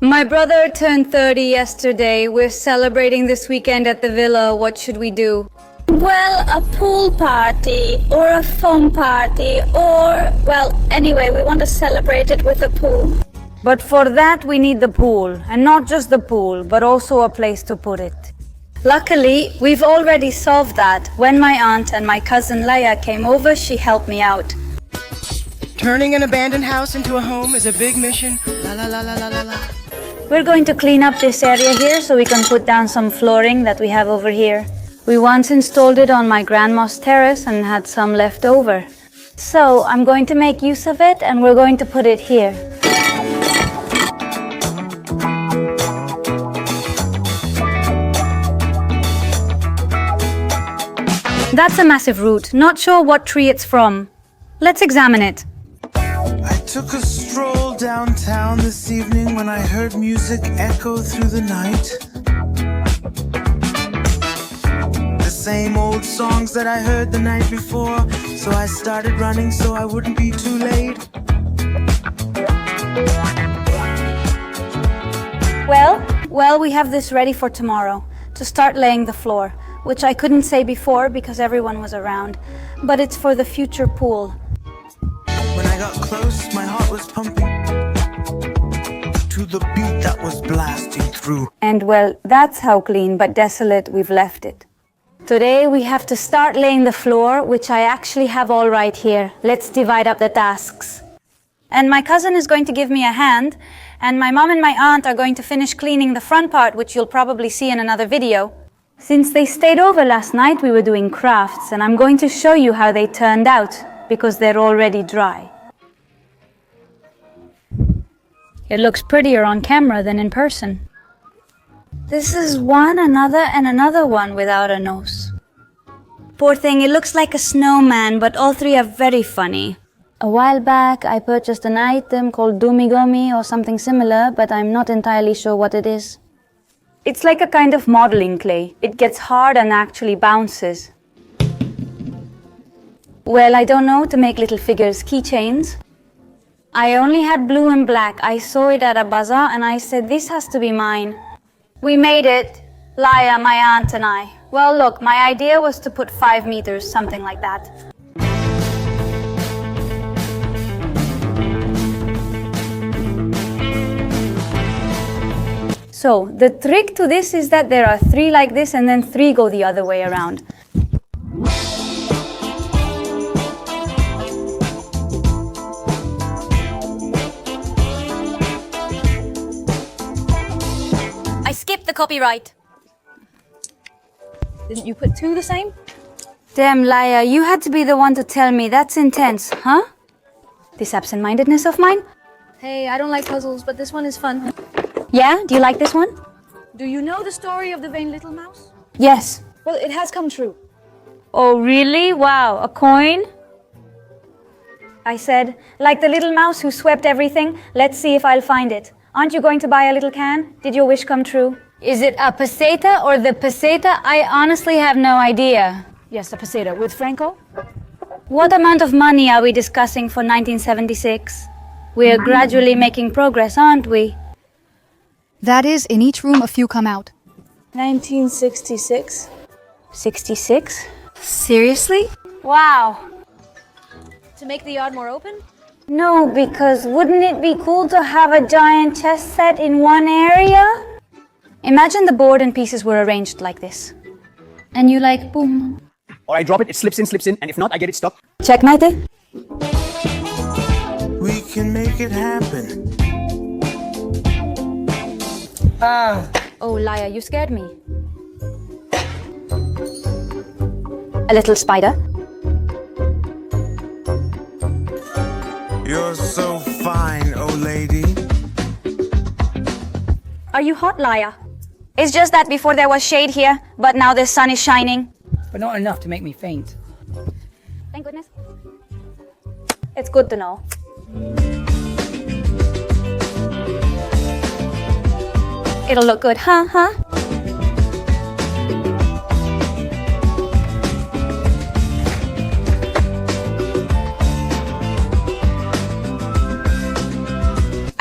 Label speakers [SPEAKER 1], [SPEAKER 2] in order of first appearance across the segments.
[SPEAKER 1] My brother turned 30 yesterday. We're celebrating this weekend at the villa. What should we do?
[SPEAKER 2] Well, a pool party or a foam party or, well, anyway, we want to celebrate it with a pool.
[SPEAKER 1] But for that we need the pool, and not just the pool, but also a place to put it. Luckily, we've already solved that. When my aunt and my cousin Leia came over, she helped me out.
[SPEAKER 3] Turning an abandoned house into a home is a big mission. La la la la la la la.
[SPEAKER 1] We're going to clean up this area here so we can put down some flooring that we have over here. We once installed it on my grandma's terrace and had some left over. So I'm going to make use of it and we're going to put it here. That's a massive root. Not sure what tree it's from. Let's examine it.
[SPEAKER 4] I took a stroll downtown this evening when I heard music echo through the night. The same old songs that I heard the night before, so I started running so I wouldn't be too late.
[SPEAKER 1] Well, we have this ready for tomorrow, to start laying the floor, which I couldn't say before because everyone was around, but it's for the future pool.
[SPEAKER 4] When I got close, my heart was pumping to the beat that was blasting through.
[SPEAKER 1] And well, that's how clean but desolate we've left it. Today we have to start laying the floor, which I actually have all right here. Let's divide up the tasks. And my cousin is going to give me a hand, and my mom and my aunt are going to finish cleaning the front part, which you'll probably see in another video. Since they stayed over last night, we were doing crafts, and I'm going to show you how they turned out, because they're already dry. It looks prettier on camera than in person. This is one, another, and another one without a nose. Poor thing, it looks like a snowman, but all three are very funny. A while back, I purchased an item called Dumigomi or something similar, but I'm not entirely sure what it is. It's like a kind of modeling clay. It gets hard and actually bounces. Well, I don't know, to make little figures, keychains. I only had blue and black. I saw it at a bazaar and I said, this has to be mine. We made it, Laia, my aunt and I. Well, look, my idea was to put 5 meters, something like that. So, the trick to this is that there are 3 like this and then 3 go the other way around. I skipped the copyright.
[SPEAKER 5] Didn't you put 2 the same?
[SPEAKER 1] Damn, Laia, you had to be the one to tell me. That's intense, huh? This absent-mindedness of mine?
[SPEAKER 5] Hey, I don't like puzzles, but this one is fun.
[SPEAKER 1] Yeah? Do you like this one?
[SPEAKER 5] Do you know the story of the vain little mouse?
[SPEAKER 1] Yes.
[SPEAKER 5] Well, it has come true.
[SPEAKER 1] Oh, really? Wow, a coin? I said, like the little mouse who swept everything, let's see if I'll find it. Aren't you going to buy a little can? Did your wish come true? Is it a peseta or the peseta? I honestly have no idea.
[SPEAKER 5] Yes, a peseta. With Franco?
[SPEAKER 1] What amount of money are we discussing for 1976? We're gradually making progress, aren't we?
[SPEAKER 6] That is, in each room a few come out.
[SPEAKER 5] 1966.
[SPEAKER 1] 66? Seriously? Wow.
[SPEAKER 5] To make the yard more open?
[SPEAKER 1] No, because wouldn't it be cool to have a giant chess set in one area? Imagine the board and pieces were arranged like this. And you like, boom.
[SPEAKER 7] Or I drop it, it slips in, and if not, I get it stuck.
[SPEAKER 1] Checkmate?
[SPEAKER 4] We can make it happen.
[SPEAKER 1] Oh, Laia, you scared me. A little spider.
[SPEAKER 4] You're so fine, oh lady.
[SPEAKER 1] Are you hot, Laia? It's just that before there was shade here, but now the sun is shining.
[SPEAKER 3] But not enough to make me faint.
[SPEAKER 1] Thank goodness. It's good to know. It'll look good, huh?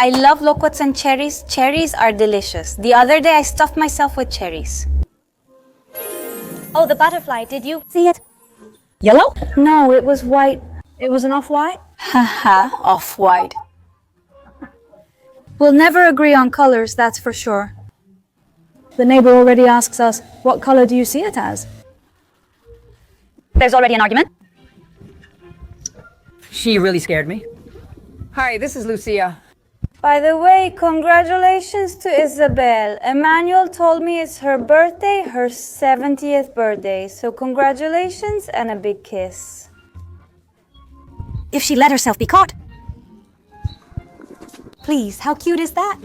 [SPEAKER 1] I love loquats and cherries. Cherries are delicious. The other day I stuffed myself with cherries.
[SPEAKER 5] Oh, the butterfly. Did you see it? Yellow?
[SPEAKER 1] No, it was white.
[SPEAKER 5] It was an off-white?
[SPEAKER 1] Haha, off-white.
[SPEAKER 5] We'll never agree on colors, that's for sure. The neighbor already asks us, what color do you see it as?
[SPEAKER 1] There's already an argument.
[SPEAKER 8] She really scared me. Hi, this is Lucia.
[SPEAKER 1] By the way, congratulations to Isabel. Emmanuel told me it's her birthday, her 70th birthday. So congratulations and a big kiss.
[SPEAKER 5] If she let herself be caught. Please, how cute is that?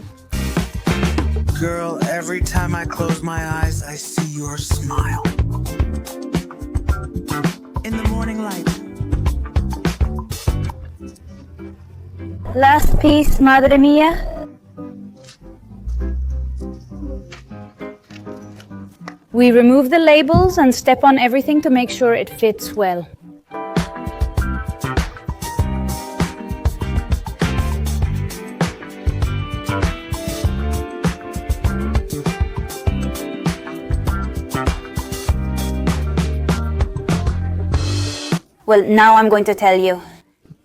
[SPEAKER 4] Girl, every time I close my eyes, I see your smile. In the morning light.
[SPEAKER 1] Last piece, madre mia. We remove the labels and step on everything to make sure it fits well. Well, now I'm going to tell you.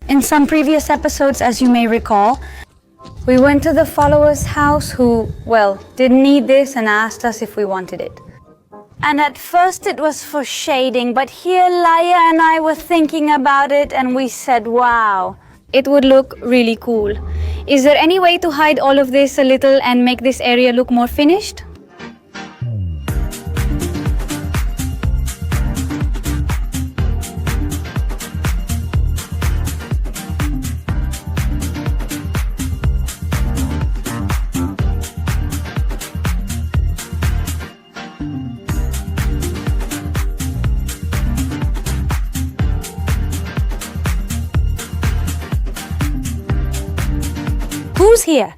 [SPEAKER 1] In some previous episodes, as you may recall, we went to the follower's house who, well, didn't need this and asked us if we wanted it. And at first it was for shading, but here Laia and I were thinking about it and we said, wow, it would look really cool. Is there any way to hide all of this a little and make this area look more finished? Who's here?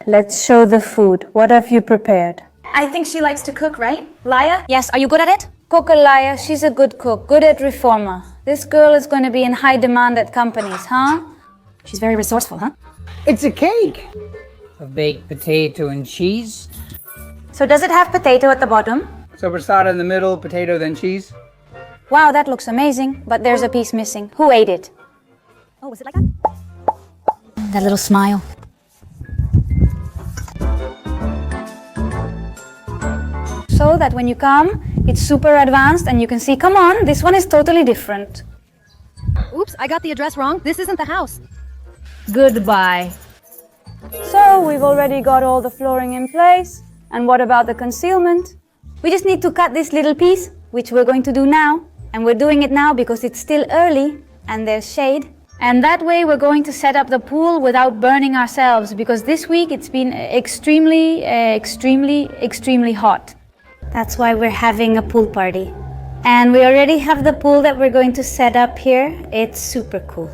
[SPEAKER 1] Let's show the food. What have you prepared?
[SPEAKER 5] I think she likes to cook, right? Laia? Yes, are you good at it?
[SPEAKER 1] Cook Laia, she's a good cook, good at reformer. This girl is going to be in high demand at companies, huh?
[SPEAKER 5] She's very resourceful, huh?
[SPEAKER 8] It's a cake. A baked potato and cheese.
[SPEAKER 1] So does it have potato at the bottom?
[SPEAKER 8] Sopressata in the middle, potato, then cheese.
[SPEAKER 1] Wow, that looks amazing, but there's a piece missing. Who ate it?
[SPEAKER 5] Oh, was it like that?
[SPEAKER 1] That little smile. So that when you come, it's super advanced and you can see, come on, this one is totally different.
[SPEAKER 5] Oops, I got the address wrong. This isn't the house.
[SPEAKER 1] Goodbye. So we've already got all the flooring in place. And what about the concealment? We just need to cut this little piece, which we're going to do now. And we're doing it now because it's still early and there's shade. And that way we're going to set up the pool without burning ourselves because this week it's been extremely hot. That's why we're having a pool party. And we already have the pool that we're going to set up here. It's super cool.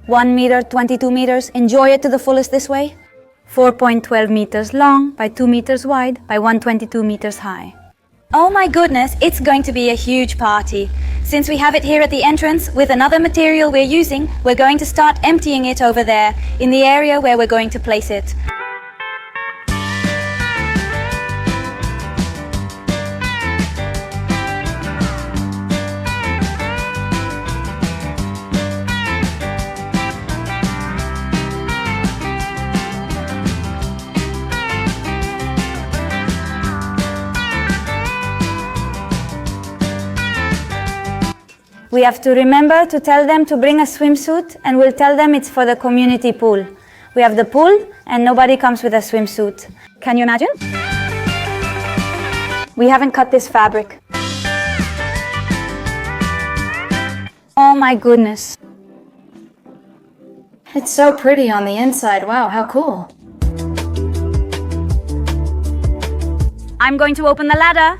[SPEAKER 1] 1 meter, 22 meters. Enjoy it to the fullest this way. 4.12 meters long by 2 meters wide by 122 meters high.
[SPEAKER 5] Oh my goodness, it's going to be a huge party. Since we have it here at the entrance with another material we're using, we're going to start emptying it over there in the area where we're going to place it.
[SPEAKER 1] We have to remember to tell them to bring a swimsuit and we'll tell them it's for the community pool. We have the pool and nobody comes with a swimsuit. Can you imagine? We haven't cut this fabric. Oh my goodness.
[SPEAKER 5] It's so pretty on the inside. Wow, how cool.
[SPEAKER 1] I'm going to open the ladder.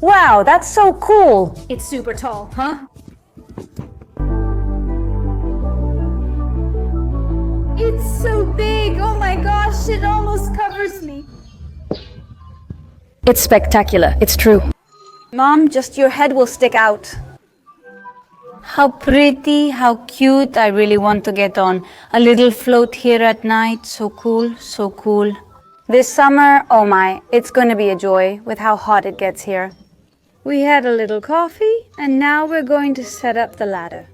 [SPEAKER 1] Wow, that's so cool.
[SPEAKER 5] It's super tall, huh? It's so big. Oh my gosh, it almost covers me.
[SPEAKER 1] It's spectacular, it's true. Mom, just your head will stick out. How pretty, how cute. I really want to get on. A little float here at night. So cool, so cool. This summer, oh my, it's gonna be a joy with how hot it gets here. We had a little coffee and now we're going to set up the ladder.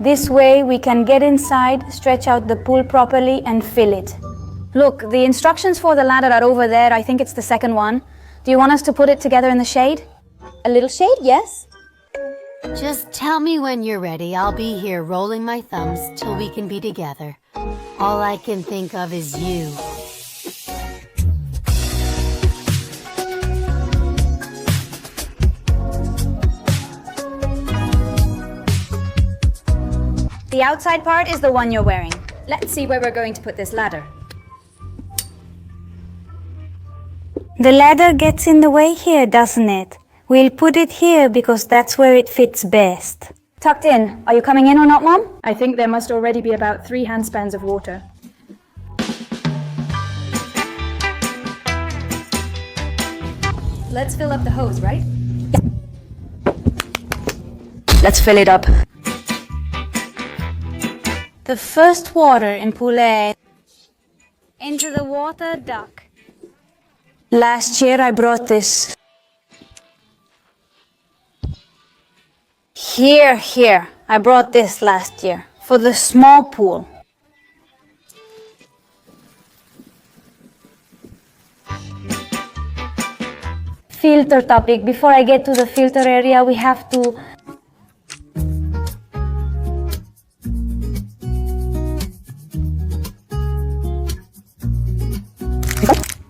[SPEAKER 1] This way we can get inside, stretch out the pool properly and fill it. Look, the instructions for the ladder are over there. I think it's the second one. Do you want us to put it together in the shade?
[SPEAKER 5] A little shade, yes.
[SPEAKER 9] Just tell me when you're ready. I'll be here rolling my thumbs till we can be together. All I can think of is you.
[SPEAKER 5] The outside part is the one you're wearing. Let's see where we're going to put this ladder.
[SPEAKER 1] The ladder gets in the way here, doesn't it? We'll put it here because that's where it fits best.
[SPEAKER 5] Tucked in. Are you coming in or not, Mom?
[SPEAKER 10] I think there must already be about 3 handspans of water.
[SPEAKER 5] Let's fill up the hose, right?
[SPEAKER 1] Let's fill it up. The first water in Poolside into the water duct. Last year I brought this. Here. I brought this last year for the small pool. Filter topic. Before I get to the filter area, we have to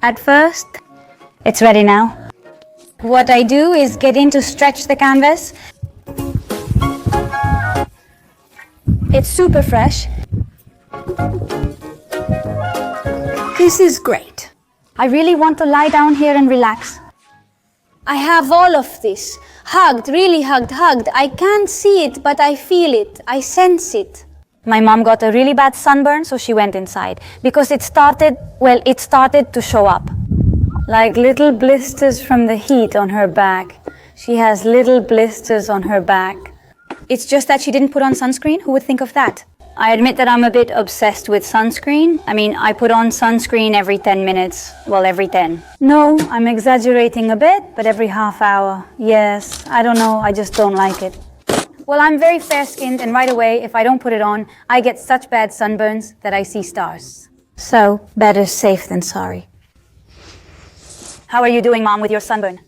[SPEAKER 1] at first, it's ready now. What I do is get in to stretch the canvas. It's super fresh. This is great. I really want to lie down here and relax. I have all of this. Hugged, really hugged. I can't see it, but I feel it. I sense it. My mom got a really bad sunburn, so she went inside. Because it started to show up. Like little blisters from the heat on her back. She has little blisters on her back.
[SPEAKER 5] It's just that she didn't put on sunscreen. Who would think of that?
[SPEAKER 1] I admit that I'm a bit obsessed with sunscreen. I mean, I put on sunscreen every 10 minutes. Well, every 10. No, I'm exaggerating a bit, but every half hour. Yes, I don't know, I just don't like it. Well, I'm very fair-skinned, and right away, if I don't put it on, I get such bad sunburns that I see stars. So, better safe than sorry.
[SPEAKER 5] How are you doing, Mom, with your sunburn?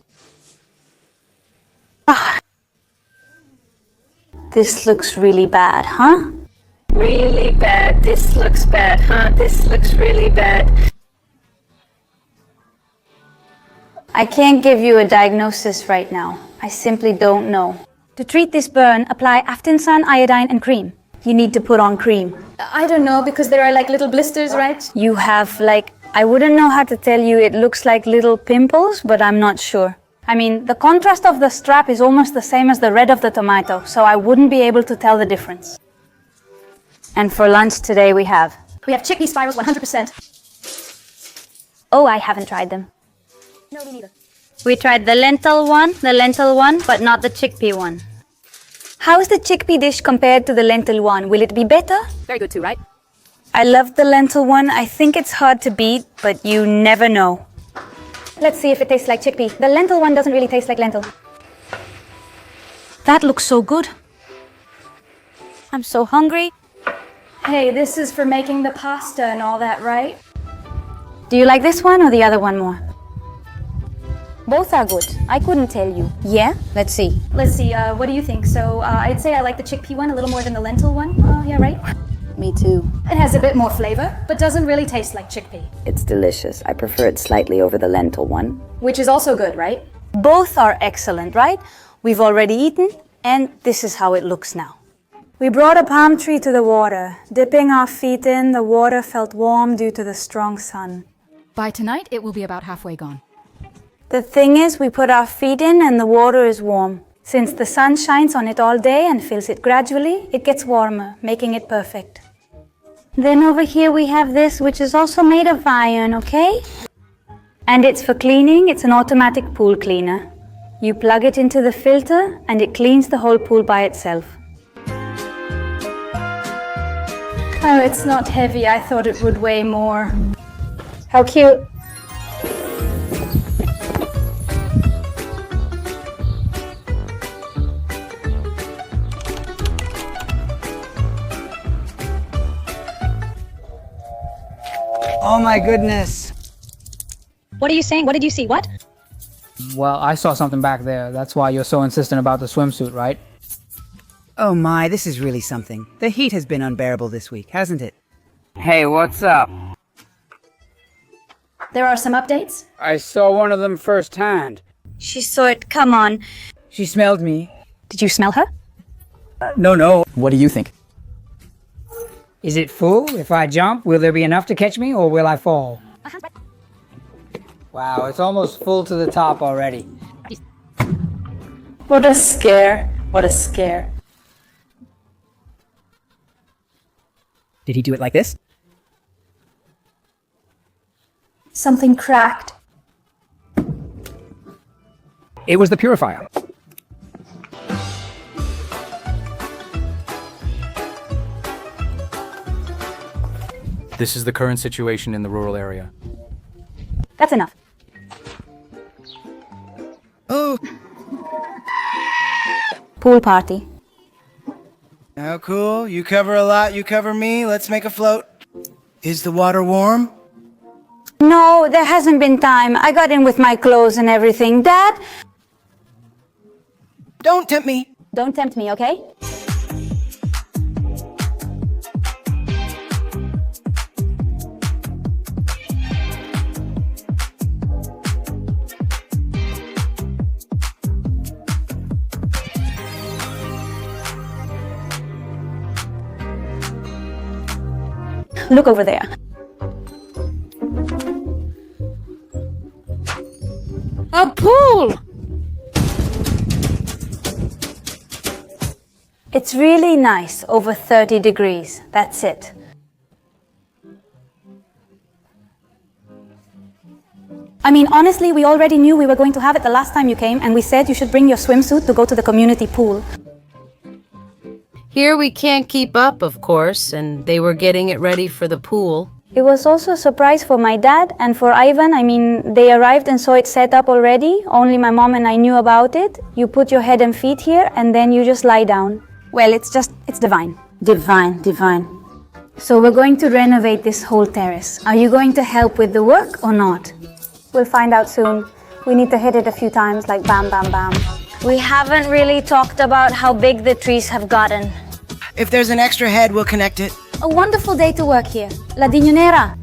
[SPEAKER 1] This looks really bad, huh?
[SPEAKER 2] Really bad. This looks bad, huh? This looks really bad.
[SPEAKER 1] I can't give you a diagnosis right now. I simply don't know.
[SPEAKER 5] To treat this burn, apply Aftinsan, iodine, and cream.
[SPEAKER 1] You need to put on cream.
[SPEAKER 10] I don't know, because there are like little blisters, right?
[SPEAKER 1] You have I wouldn't know how to tell you, it looks like little pimples, but I'm not sure. I mean, the contrast of the strap is almost the same as the red of the tomato, so I wouldn't be able to tell the difference. And for lunch today we have
[SPEAKER 10] chickpea spirals 100%.
[SPEAKER 5] Oh, I haven't tried them.
[SPEAKER 10] No, me neither.
[SPEAKER 1] We tried the lentil one, but not the chickpea one.
[SPEAKER 5] How is the chickpea dish compared to the lentil one? Will it be better?
[SPEAKER 10] Very good too, right?
[SPEAKER 1] I love the lentil one. I think it's hard to beat, but you never know.
[SPEAKER 5] Let's see if it tastes like chickpea. The lentil one doesn't really taste like lentil.
[SPEAKER 1] That looks so good. I'm so hungry.
[SPEAKER 10] Hey, this is for making the pasta and all that, right?
[SPEAKER 1] Do you like this one or the other one more?
[SPEAKER 5] Both are good. I couldn't tell you.
[SPEAKER 1] Yeah? Let's see.
[SPEAKER 10] Let's see, what do you think? So, I'd say I like the chickpea one a little more than the lentil one. Yeah, right?
[SPEAKER 1] Me too.
[SPEAKER 10] It has a bit more flavor, but doesn't really taste like chickpea.
[SPEAKER 11] It's delicious. I prefer it slightly over the lentil one.
[SPEAKER 10] Which is also good, right?
[SPEAKER 1] Both are excellent, right? We've already eaten, and this is how it looks now. We brought a palm tree to the water. Dipping our feet in, the water felt warm due to the strong sun.
[SPEAKER 6] By tonight, it will be about halfway gone.
[SPEAKER 1] The thing is, we put our feet in and the water is warm. Since the sun shines on it all day and fills it gradually, it gets warmer, making it perfect. Then over here we have this, which is also made of iron, okay? And it's for cleaning. It's an automatic pool cleaner. You plug it into the filter and it cleans the whole pool by itself.
[SPEAKER 10] Oh, it's not heavy. I thought it would weigh more.
[SPEAKER 1] How cute.
[SPEAKER 8] Oh my goodness.
[SPEAKER 5] What are you saying? What did you see? What?
[SPEAKER 8] Well, I saw something back there. That's why you're so insistent about the swimsuit, right?
[SPEAKER 3] Oh my, this is really something. The heat has been unbearable this week, hasn't it?
[SPEAKER 8] Hey, what's up?
[SPEAKER 10] There are some updates.
[SPEAKER 8] I saw one of them firsthand.
[SPEAKER 5] She saw it. Come on.
[SPEAKER 8] She smelled me.
[SPEAKER 5] Did you smell her?
[SPEAKER 8] No.
[SPEAKER 7] What do you think?
[SPEAKER 8] Is it full? If I jump, will there be enough to catch me or will I fall? Wow, it's almost full to the top already.
[SPEAKER 10] What a scare. What a scare.
[SPEAKER 3] Did he do it like this?
[SPEAKER 10] Something cracked.
[SPEAKER 7] It was the purifier. This is the current situation in the rural area.
[SPEAKER 1] That's enough.
[SPEAKER 3] Oh,
[SPEAKER 1] Pool party.
[SPEAKER 3] how cool. You cover a lot, you cover me. Let's make a float. Is the water warm?
[SPEAKER 1] No, there hasn't been time. I got in with my clothes and everything. Dad?
[SPEAKER 3] Don't tempt me.
[SPEAKER 1] Don't tempt me, okay? Look over there.
[SPEAKER 10] A pool!
[SPEAKER 1] It's really nice, over 30 degrees. That's it. I mean, honestly, we already knew we were going to have it the last time you came, and we said you should bring your swimsuit to go to the community pool.
[SPEAKER 12] Here we can't keep up, of course, and they were getting it ready for the pool.
[SPEAKER 1] It was also a surprise for my dad and for Ivan. I mean, they arrived and saw it set up already. Only my mom and I knew about it. You put your head and feet here, and then you just lie down. Well, it's divine. Divine. So we're going to renovate this whole terrace. Are you going to help with the work or not? We'll find out soon. We need to hit it a few times, like bam, bam, bam. We haven't really talked about how big the trees have gotten.
[SPEAKER 3] If there's an extra head, we'll connect it.
[SPEAKER 1] A wonderful day to work here. La Dignonera.